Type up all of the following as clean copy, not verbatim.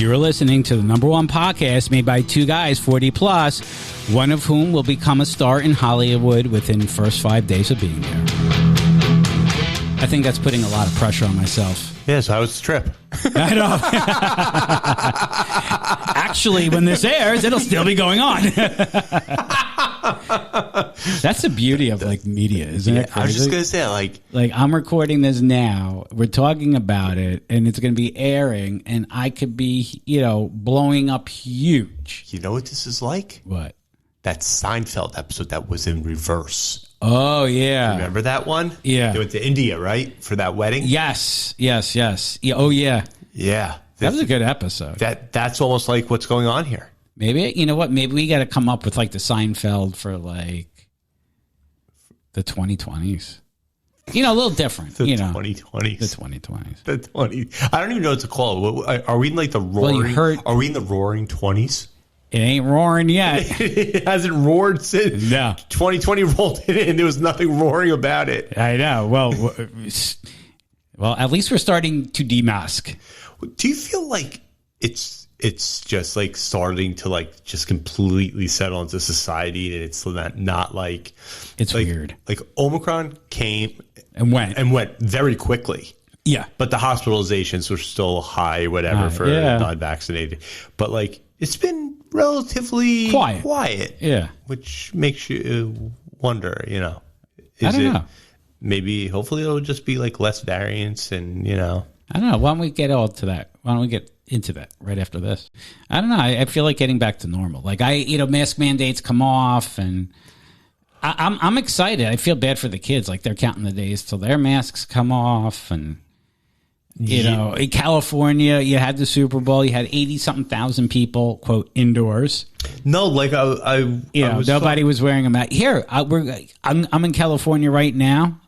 You're listening to the #1 podcast made by two guys 40 plus, one of whom will become a star in Hollywood within the first 5 days of being there. I think that's putting a lot of pressure on myself. Yes, how was the trip? I know. Actually, when this airs, it'll still be going on. That's the beauty of like media, isn't it? I was just gonna say, like I'm recording this now. We're talking about it, and it's gonna be airing, and I could be, blowing up huge. You know what this is like? What? That Seinfeld episode that was in reverse. Oh, yeah. Remember that one? Yeah. They went to India, right? For that wedding? Yes. Yeah, oh, yeah. Yeah. That was a good episode. That's almost like what's going on here. Maybe, you know what? Maybe we got to come up with like the Seinfeld for like the 2020s. A little different. The 2020s. The 2020s. The 20. I don't even know what to call it. Are we in like the roaring? Are we in the roaring 20s? It ain't roaring yet. It hasn't roared since 2020 rolled in. There was nothing roaring about it. I know. Well, at least we're starting to demask. Do you feel like it's just like starting to like just completely settle into society, and it's not like it's like, weird. Like Omicron came and went very quickly. Yeah, but the hospitalizations were still high, whatever, for non-vaccinated. But like it's been relatively quiet. Yeah, which makes you wonder. I don't know. Maybe hopefully it'll just be like less variants, and I don't know. Why don't we get to that? Why don't we get into that right after this? I don't know. I feel like getting back to normal. Like mask mandates come off, and I'm excited. I feel bad for the kids. Like they're counting the days till their masks come off, and in California, you had the Super Bowl. You had 80-something thousand people, quote, indoors. No, like nobody was wearing a mask. Here, I'm in California right now.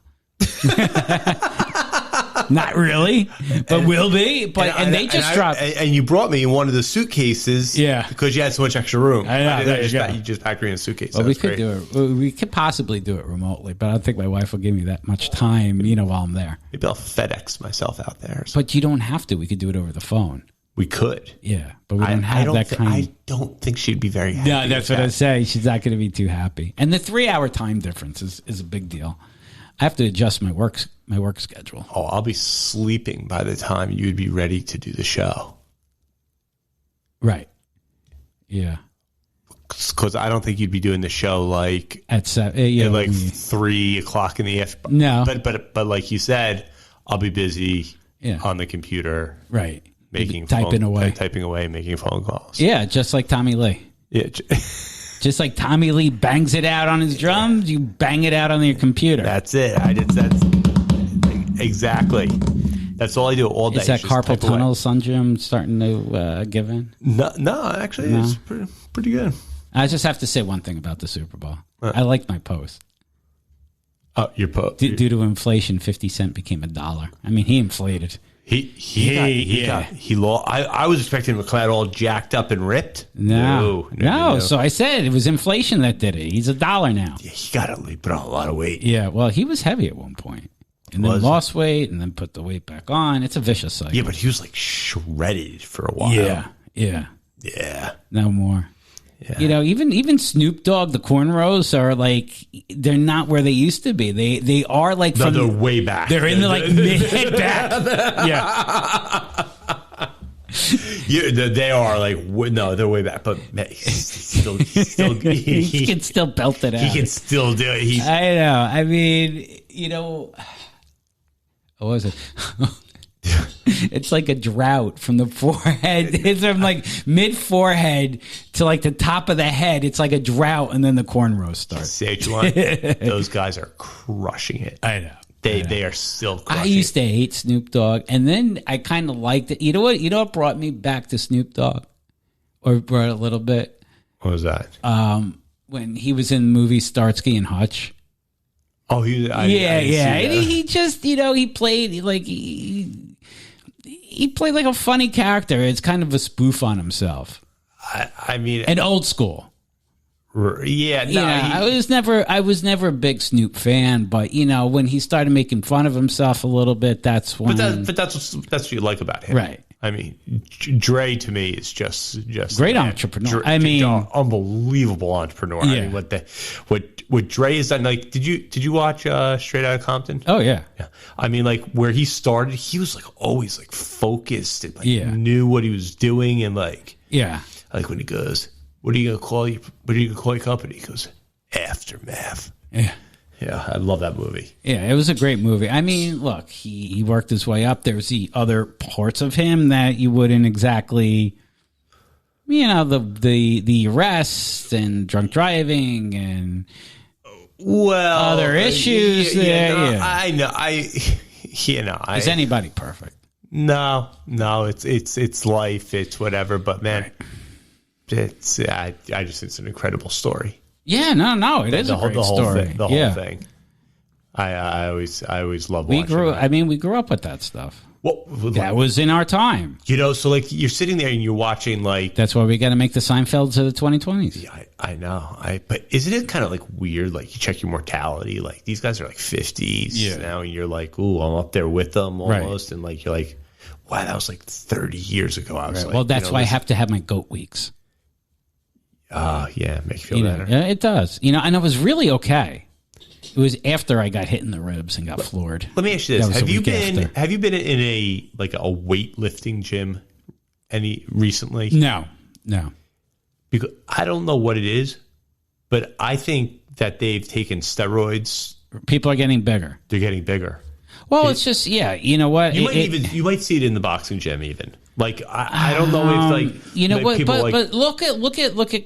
Not really, but will be. But they just dropped. And you brought me one of the suitcases, because you had so much extra room. I know. You just packed me in a suitcase. Well, we could do it. We could possibly do it remotely, but I don't think my wife will give me that much time. While I'm there. Maybe I'll FedEx myself out there. But you don't have to. We could do it over the phone. We could. Yeah, but we don't have that kind. I don't think she'd be very happy. Yeah, that's what I say. She's not going to be too happy. And the 3-hour time difference is a big deal. I have to adjust my work schedule. Oh, I'll be sleeping by the time you'd be ready to do the show. Right. Yeah. Because I don't think you'd be doing the show like at 7, like 3 o'clock in the afternoon. No. But like you said, I'll be busy on the computer. Right. Typing away, making phone calls. Yeah, just like Tommy Lee. Yeah. Just like Tommy Lee bangs it out on his drums, you bang it out on your computer. That's it. That's exactly. That's all I do all day. Is that carpal tunnel syndrome starting to give in? No, actually, it's pretty good. I just have to say one thing about the Super Bowl. I liked my post. Oh, your post. Due to inflation, 50 cents became $1. I mean, he inflated. He lost. I was expecting him to come out all jacked up and ripped. No. So I said it was inflation that did it. He's $1 now. Yeah, he got to put on a lot of weight. Yeah, well, he was heavy at one point, and then lost weight, and then put the weight back on. It's a vicious cycle. Yeah, but he was like shredded for a while. Yeah. No more. Yeah. Even Snoop Dogg, the cornrows are like, they're not where they used to be. They are like they're way back. They're in the like mid back. Yeah, they are like they're way back. But man, he can still belt it out. He can still do it. I know. I mean, what was it? It's like a drought from the forehead. It's from like mid forehead to like the top of the head. It's like a drought, and then the cornrows start. CH1, those guys are crushing it. I know. They are still crushing. I used to hate Snoop Dogg, and then I kind of liked it. You know what brought me back to Snoop Dogg, or brought a little bit. What was that? When he was in the movie Starsky and Hutch. Oh, He just he played like he played like a funny character. It's kind of a spoof on himself. I mean, and old school. I was never a big Snoop fan, but when he started making fun of himself a little bit, that's when. But that's what you like about him, right? I mean, Dre to me is just great entrepreneur. Unbelievable entrepreneur. Yeah. I mean, what Dre has done. Like, did you watch Straight Outta Compton? Oh yeah. I mean, like where he started, he was like always like focused and like Yeah. knew what he was doing, and like like when he goes, "What are you gonna call you? What are you gonna call your company?" He goes, "Aftermath." Yeah, I love that movie. Yeah, it was a great movie. I mean, look, he worked his way up. There's the other parts of him that you wouldn't exactly, the arrest and drunk driving and other issues. I know. Is anybody perfect? No, it's life, it's whatever. But man, it's I just think it's an incredible story. Yeah, no, it is a great story. The whole thing. I always love watching we grew up with that stuff. Well, that was in our time. So like you're sitting there and you're watching like... That's why we got to make the Seinfelds of the 2020s. Yeah, I know. But isn't it kind of like weird? Like you check your mortality. Like these guys are like 50s now, and you're like, ooh, I'm up there with them almost. Right. And like you're like, wow, that was like 30 years ago. I was like, well, that's why I have to have my goat weeks. Yeah, make you feel better. Yeah, it does. And it was really okay. It was after I got hit in the ribs and got floored. Let me ask you this: Have you been in a weightlifting gym recently? No. Because I don't know what it is, but I think that they've taken steroids. People are getting bigger. They're getting bigger. Well, it's just you know what? You might see it in the boxing gym even. Like I don't know if but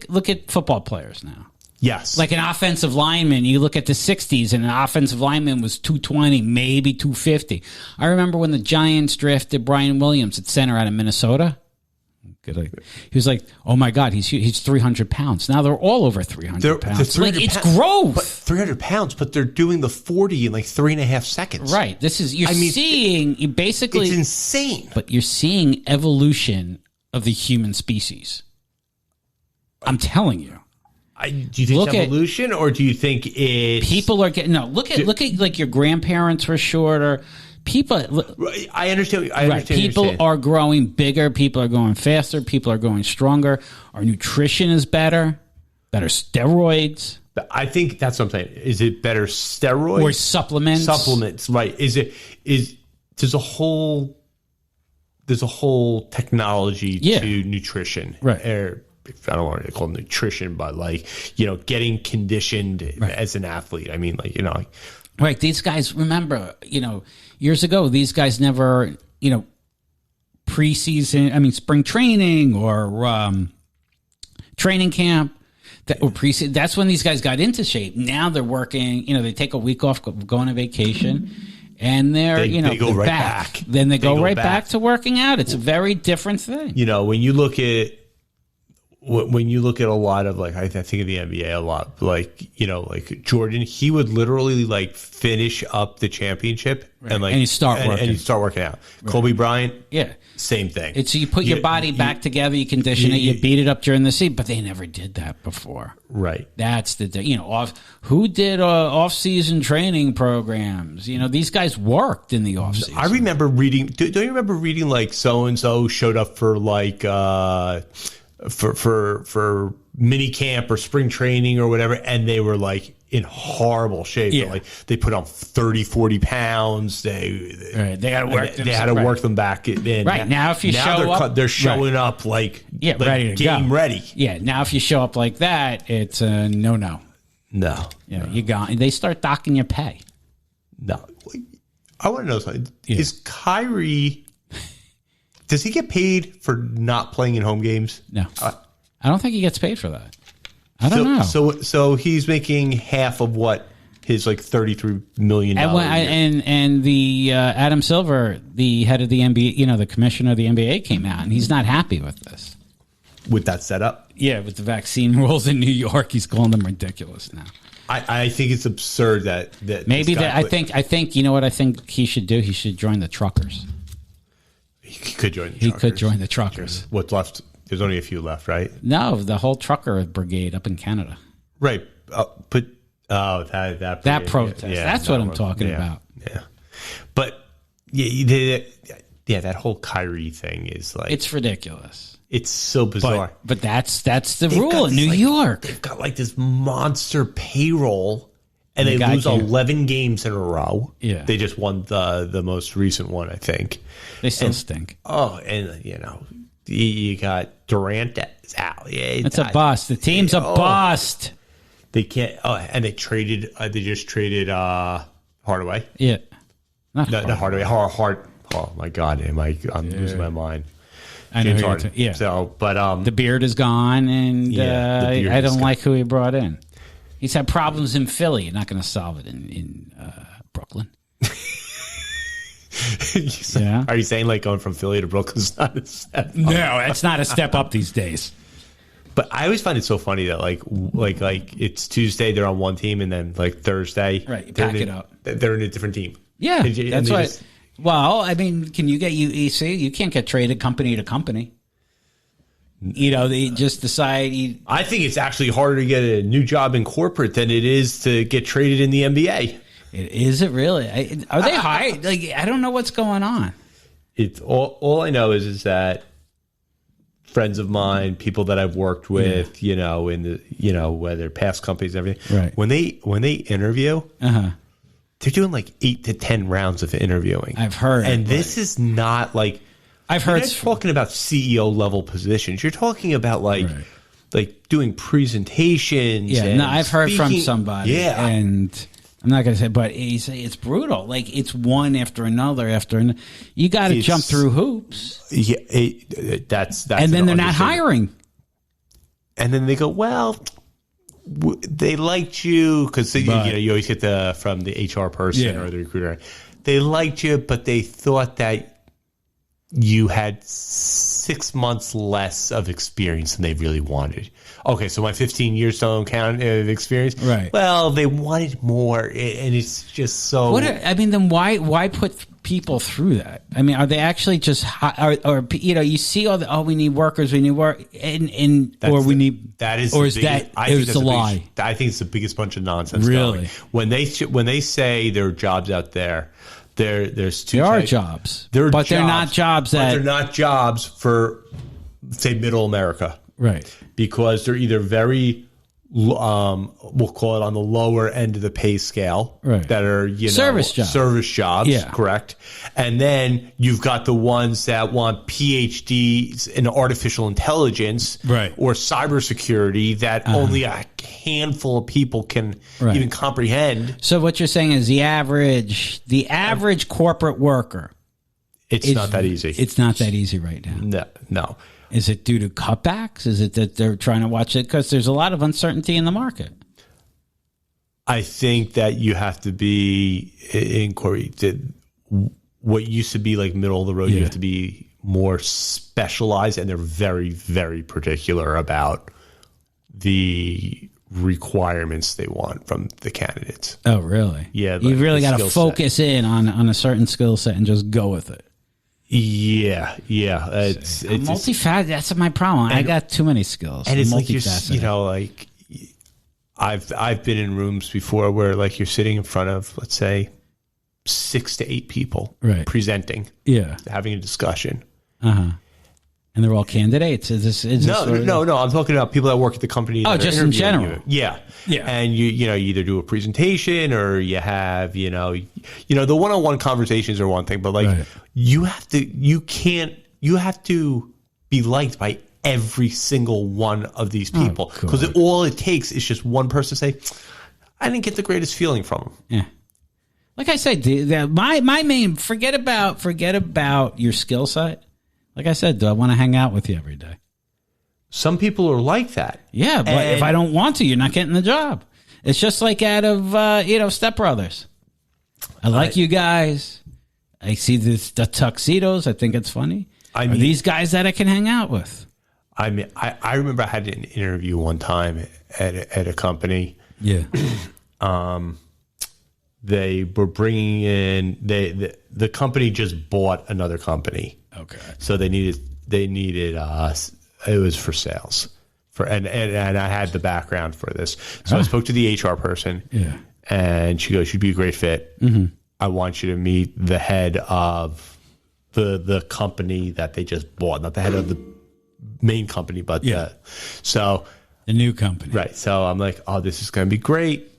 look at football players now. Yes, like an offensive lineman. You look at the '60s, and an offensive lineman was 220, maybe 250. I remember when the Giants drafted Brian Williams at center out of Minnesota. He was like, "Oh my God, he's 300 pounds." Now they're all over 300 pounds. It's growth. But 300 pounds, but they're doing the 40 in like 3.5 seconds. Right. Seeing basically. It's insane. But you're seeing evolution of the human species. I'm telling you. Do you think it's evolution, or do you think it's people are getting look at like your grandparents were shorter. People, I understand. People are growing bigger. People are going faster. People are going stronger. Our nutrition is better steroids. I think that's what I'm saying. Is it better steroids or supplements? Supplements, right? There's a whole technology to nutrition, right? I don't want to call it nutrition, but getting conditioned as an athlete. I mean, right. These guys, remember, years ago, these guys never, preseason, spring training or training camp or preseason. That's when these guys got into shape. Now they're working, they take a week off, go on a vacation, and they go right back. Then they go right back to working out. It's a very different thing. When you look at a lot of I think of the NBA a lot, like Jordan, he would literally finish up the championship and he'd start working out. Right. Kobe Bryant, same thing. It's you put your body back together, you condition it, you beat it up during the season, but they never did that before. Right. That's who did off-season training programs? These guys worked in the off-season. I remember reading. Don't you remember reading so and so showed up for for mini camp or spring training or whatever, and they were in horrible shape. Yeah. They put on 30-40 pounds. They had to work them back in. Right. Now if you show up, they're showing up ready to game go. Ready. Yeah. Now if you show up like that, it's a no. You gone. They start docking your pay. No. I want to know something. Is Kyrie, does he get paid for not playing in home games? No. I don't think he gets paid for that. I don't know. So he's making half of what his $33 million. And the Adam Silver, the head of the NBA, the commissioner of the NBA, came out, and he's not happy with this. With that setup? Yeah, with the vaccine rules in New York, he's calling them ridiculous now. I think it's absurd that maybe that. I think you know what I think he should do. He should join the truckers. He could join. He could join the truckers. What's left? There's only a few left, right? No, the whole trucker brigade up in Canada. Right, that protest. Yeah, that's what I'm talking about. Yeah, but that whole Kyrie thing is like, it's ridiculous. It's so bizarre. But that's the rule in New York. They've got like this monster payroll, and they lose 11 games in a row. Yeah. They just won the most recent one, I think. They still stink. Oh, and you got Durant out. Yeah, it's a bust. The team's a bust. They can't. Oh, and they traded. They just traded Hardaway. Yeah, not Hardaway. Oh my God, I'm losing my mind. I know. Yeah. So, but the beard is gone, and I don't like who he brought in. He's had problems in Philly. You're not going to solve it in Brooklyn. Are you saying like going from Philly to Brooklyn's not a step up? No, it's not a step up these days. But I always find it so funny that like it's Tuesday, they're on one team, and then like Thursday, right? Pack it up. They're in a different team. Yeah, that's right. Well, I mean, can you get UEC? You can't get traded company to company. They just decide. I think it's actually harder to get a new job in corporate than it is to get traded in the NBA. Is it really? Are they high? Like, I don't know what's going on. It's all I know is that friends of mine, people that I've worked with, in the whether past companies and everything, right? When they interview, they're doing like 8 to 10 rounds of interviewing. I've heard, and this is not like I've heard. You're not talking about CEO level positions. You're talking about like doing presentations. Yeah, no, I've heard from somebody. Yeah, and I'm not going to say, but it's brutal. Like, it's one after another after another. You got to jump through hoops. Yeah, that's and then they're not hiring. And then they go, well, they liked you because you always get from the HR person or the recruiter. They liked you, but they thought that you had 6 months less of experience than they really wanted. Okay, so my 15 years don't count of experience. Right. Well, they wanted more, and it's just so. Then why put people through that? I mean, are they actually just or you see all the we need workers, we need work, or we need that is or is that is a lie? I think it's the biggest bunch of nonsense. Really, when they say there are jobs out there. There's two. There are jobs, they're not jobs that they're not jobs for, say, Middle America, right? Because they're either very, we'll call it on the lower end of the pay scale, right? That are service jobs, yeah, correct. And then you've got the ones that want PhDs in artificial intelligence, right, or cybersecurity that only a handful of people can even comprehend. So what you're saying is the average corporate worker. It's not that easy. It's not that easy right now. No. Is it due to cutbacks? Is it that they're trying to watch it? Because there's a lot of uncertainty in the market. I think that you have to be inquiry. What used to be like middle of the road, you have to be more specialized, and they're very, very particular about the requirements they want from the candidates. Oh, really? Yeah. You've really got to focus in on a certain skill set and just go with it. Yeah. It's multifaceted. That's my problem. I got too many skills. And it's like I've been in rooms before where like you're sitting in front of, let's say, 6 to 8 people, presenting, having a discussion. And they're all candidates. No. I'm talking about people that work at the company. Oh, just in general. Yeah. And you either do a presentation or you have the one-on-one conversations are one thing, but like you have to be liked by every single one of these people, because all it takes is just one person to say, I didn't get the greatest feeling from them. Yeah. Like I said, my main forget about your skill set. Like I said, do I want to hang out with you every day? Some people are like that. Yeah, but if I don't want to, you're not getting the job. It's just like out of Step Brothers. I like you guys. I see the tuxedos. I think it's funny. Are these guys that I can hang out with? I mean, I remember I had an interview one time at a company. Yeah. They were bringing in the company just bought another company. Okay. So they needed us. It was for sales. And I had the background for this. So I spoke to the HR person. Yeah. And she goes, "You'd be a great fit. Mm-hmm. I want you to meet the head of the company that they just bought, not the head of the main company, but the new company. Right. So I'm like, oh, this is going to be great.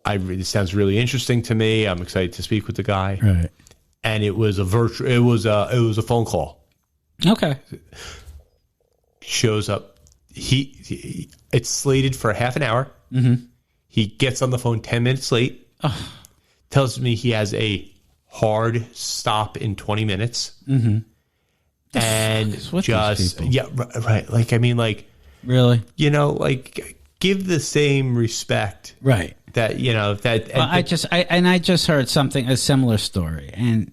This sounds really interesting to me. I'm excited to speak with the guy. Right. And it was a phone call. Okay. Shows up. It's slated for half an hour. Mm-hmm. He gets on the phone 10 minutes late. Oh. Tells me he has a hard stop in 20 minutes. Mm-hmm. And just, yeah, right. Like, I mean, like, really, you know, like, give the same respect. Right. That, you know, that. Well, I just heard a similar story. And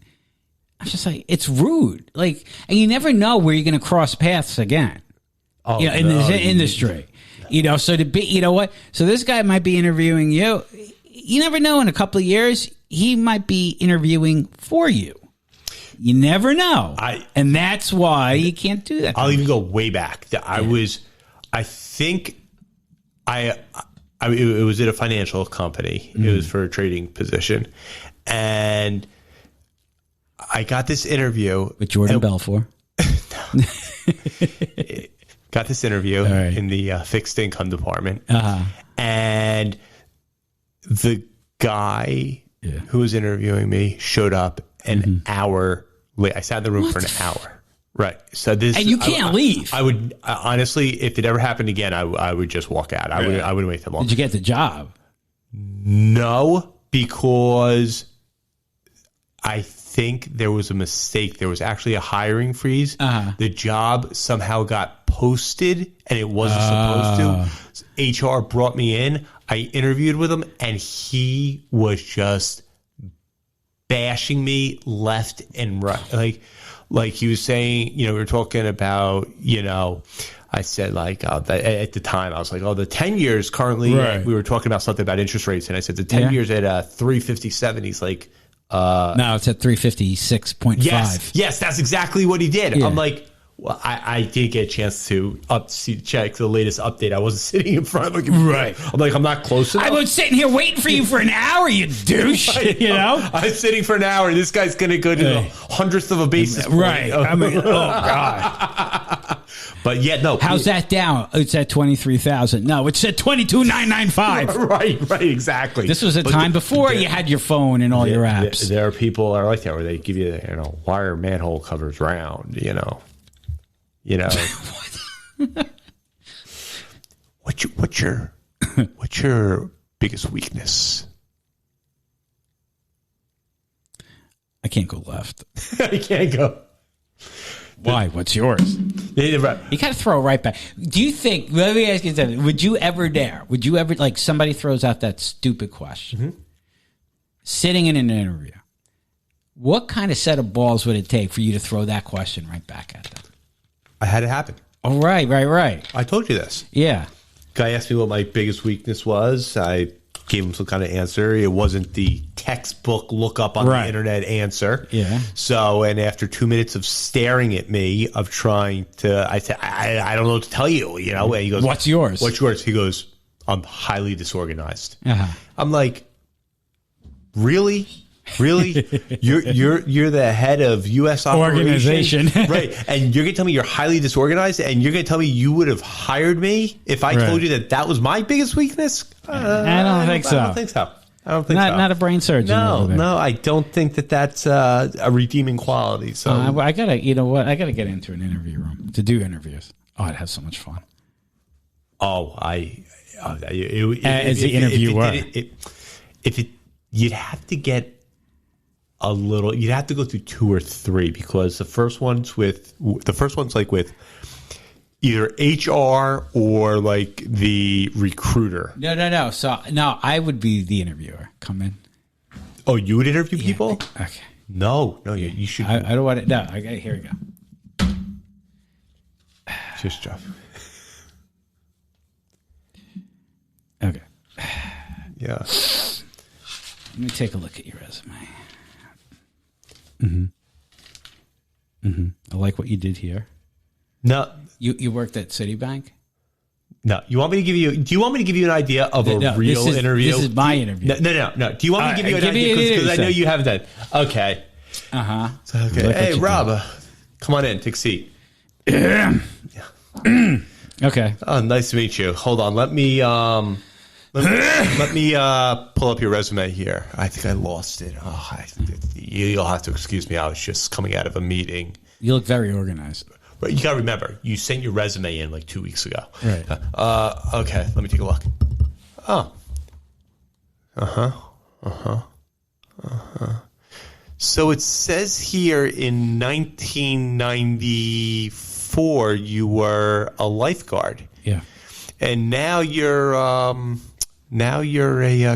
I'm just like, it's rude. Like, and you never know where you're going to cross paths again. Oh, you know, in this industry. You know, so to be, you know what? So this guy might be interviewing you. You never know. In a couple of years, he might be interviewing for you. You never know. And that's why you can't do that. I'll even go way back. It was at a financial company. Mm-hmm. It was for a trading position. And I got this interview. With Jordan Belfort. Got this interview in the fixed income department. Uh-huh. And the guy who was interviewing me showed up an hour late. I sat in the room for an hour. Right. So this, and you can't leave. I would honestly, if it ever happened again, I would just walk out. I wouldn't wait that long. Did you get the job? No, because I think there was a mistake. There was actually a hiring freeze. Uh-huh. The job somehow got posted and it wasn't supposed to. HR brought me in. I interviewed with him and he was just bashing me left and right. Like he was saying, you know, we were talking about, you know, I said like at the time I was like, oh, the 10 years currently, we were talking about something about interest rates. And I said the 10 years at 357. He's like, no, it's at 356.5. Yes, that's exactly what he did. Yeah. I'm like, well, I did get a chance to check the latest update. I wasn't sitting in front of a computer. Right. I'm like, I'm not close enough. I was sitting here waiting for you for an hour, you douche. You know? I'm sitting for an hour. This guy's going to go to the 100th of a basis point. Right. I mean, oh, God. But yeah, no. How's that down? It's at 23,000. No, it's at 22,995. Right, exactly. This was a time before you had your phone and all your apps. There are people that are like that where they give you, you know, why are manhole covers round, you know? You know, what's your biggest weekness? I can't go left. I can't go. Why? What's yours? You got to throw it right back. Do you think? Let me ask you something. Would you ever dare? Would you ever, like, somebody throws out that stupid question, sitting in an interview? What kind of set of balls would it take for you to throw that question right back at them? I had it happen. Oh, right. I told you this. Yeah. Guy asked me what my biggest weakness was. I gave him some kind of answer. It wasn't the textbook look up on the internet answer. Yeah. So, and after 2 minutes of staring at me, of trying to, I said, I don't know what to tell you, you know? And he goes, What's yours? He goes, I'm highly disorganized. Uh-huh. I'm like, really? Really? You're the head of U.S. organization, right? And you're gonna tell me you're highly disorganized, and you're gonna tell me you would have hired me if I told you that was my biggest weakness? I don't think so. I don't think so. Not a brain surgeon. No, I don't think that's a redeeming quality. So I gotta, you know what? I gotta get into an interview room to do interviews. Oh, I'd have so much fun. Oh, as the interviewer, you'd have to get a little. You'd have to go through 2 or 3 because the first one's like with either HR or like the recruiter. No. So no, I would be the interviewer. Come in. Oh, you would interview people? Okay. No, you should. I don't want it. No, I got. Here we go. Just Jeff. Okay. Yeah. Let me take a look at your resume. I like what you did here. No, you worked at Citibank. No, you want me to give you? Do you want me to give you an idea of a real interview? This is my interview. No. Do you want me to give you an idea? Because I know you haven't done. Okay. Okay. Hey, Rob, come on in. Take a seat. Okay. Oh, nice to meet you. Hold on. Let me pull up your resume here. I think I lost it. You'll have to excuse me. I was just coming out of a meeting. You look very organized. But you got to remember, you sent your resume in like 2 weeks ago. Right. Okay. Let me take a look. Oh. So it says here in 1994 you were a lifeguard. Yeah. And now you're a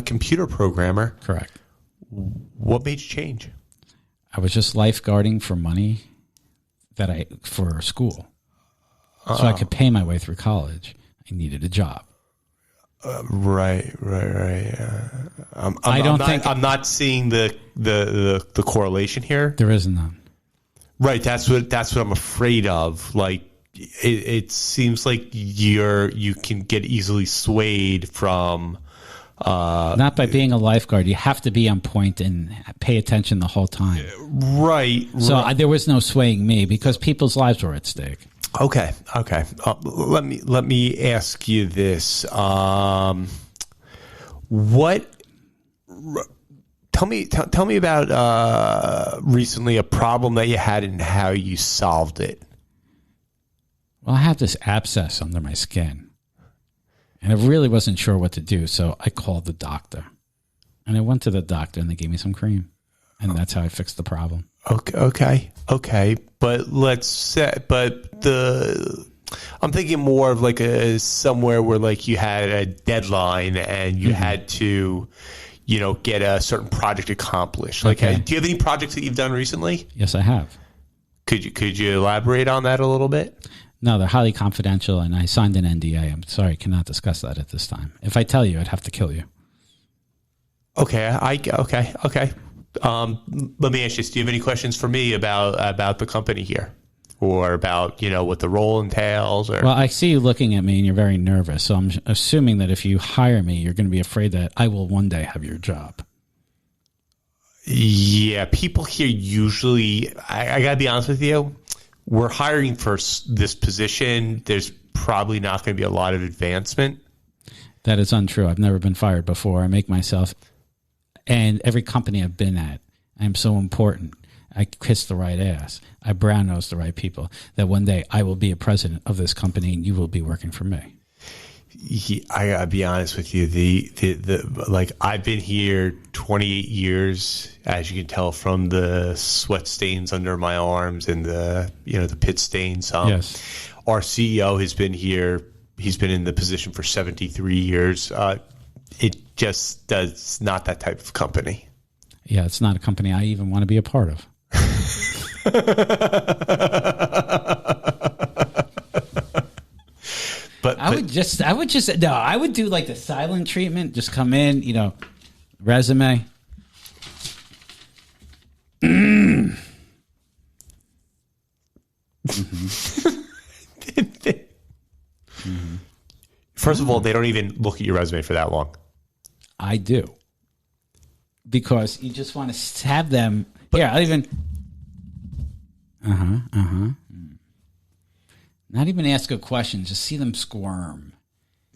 computer programmer. Correct. What made you change? I was just lifeguarding for money for school. So I could pay my way through college. I needed a job. Right. I'm not seeing the correlation here. There is none. Right. That's what I'm afraid of. Like it seems like you can get easily swayed from. Not by being a lifeguard. You have to be on point and pay attention the whole time. Right. So there was no swaying me because people's lives were at stake. Okay. Let me ask you this. Tell me about recently a problem that you had and how you solved it. Well, I had this abscess under my skin, and I really wasn't sure what to do, so I called the doctor. And I went to the doctor, and they gave me some cream, and that's how I fixed the problem. Okay. But I'm thinking more of like somewhere where like you had a deadline and you had to, get a certain project accomplished. Like, do you have any projects that you've done recently? Yes, I have. Could you elaborate on that a little bit? No, they're highly confidential, and I signed an NDA. I'm sorry, I cannot discuss that at this time. If I tell you, I'd have to kill you. Okay. Let me ask you this. Do you have any questions for me about the company here? Or about, what the role entails? Or? Well, I see you looking at me and you're very nervous. So I'm assuming that if you hire me, you're going to be afraid that I will one day have your job. Yeah, people here usually, I got to be honest with you, we're hiring for this position. There's probably not going to be a lot of advancement. That is untrue. I've never been fired before. I make myself, and every company I've been at, I'm so important. I kiss the right ass. I brown nose the right people. That one day I will be a president of this company and you will be working for me. I gotta be honest with you. Like I've been here 28 years, as you can tell from the sweat stains under my arms and the pit stains. Yes. Our CEO has been here. He's been in the position for 73 years. It just does not that type of company. Yeah, it's not a company I even want to be a part of. I would do like the silent treatment. Just come in, resume. Mm-hmm. First of all, they don't even look at your resume for that long. I do. Because you just want to have them. I'll even. Not even ask a question. Just see them squirm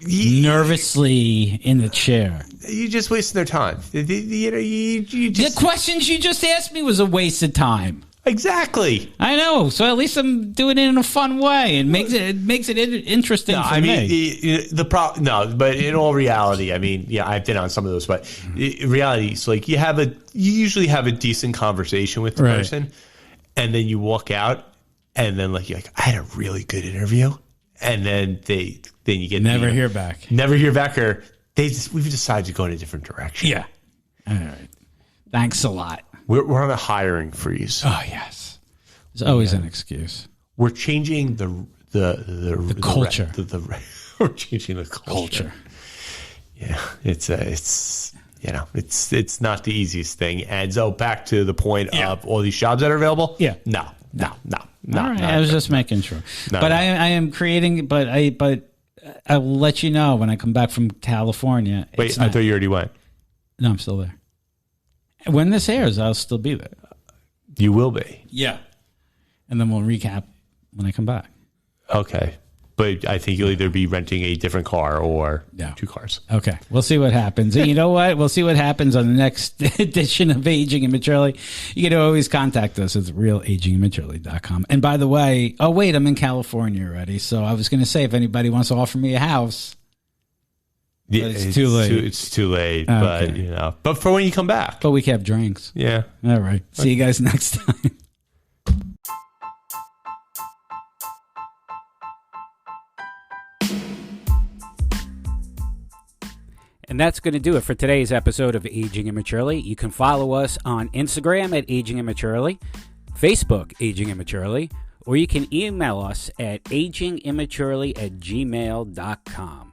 nervously in the chair. You're just wasting their time. The questions you just asked me was a waste of time. Exactly. I know. So at least I'm doing it in a fun way. It makes it interesting for me. But in all reality, I've been on some of those, but in reality, it's like you usually have a decent conversation with the person, and then you walk out, and then you're like, I had a really good interview, and then you get never hear back, or we've decided to go in a different direction. Yeah. All right. Thanks a lot. We're on a hiring freeze. Oh yes, there's always an excuse. We're changing the culture. We're changing the culture. Yeah, it's not the easiest thing. And so back to the point of all these jobs that are available. Yeah, no. All right, I was just making sure. But I am creating. But I will let you know when I come back from California. Wait, I thought you already went. No, I'm still there. When this airs, I'll still be there. You will be. Yeah. And then we'll recap when I come back. Okay. But I think you'll either be renting a different car or 2 cars. Okay. We'll see what happens. And you know what? We'll see what happens on the next edition of Aging Immaturely. You can always contact us at realagingimmaturely.com. And by the way, oh, wait, I'm in California already. So I was going to say, if anybody wants to offer me a house. Yeah, it's too late. It's too late. But, but for when you come back. But we can have drinks. Yeah. All right. See you guys next time. And that's going to do it for today's episode of Aging Immaturely. You can follow us on Instagram at Aging Immaturely, Facebook Aging Immaturely, or you can email us at agingimmaturely@gmail.com.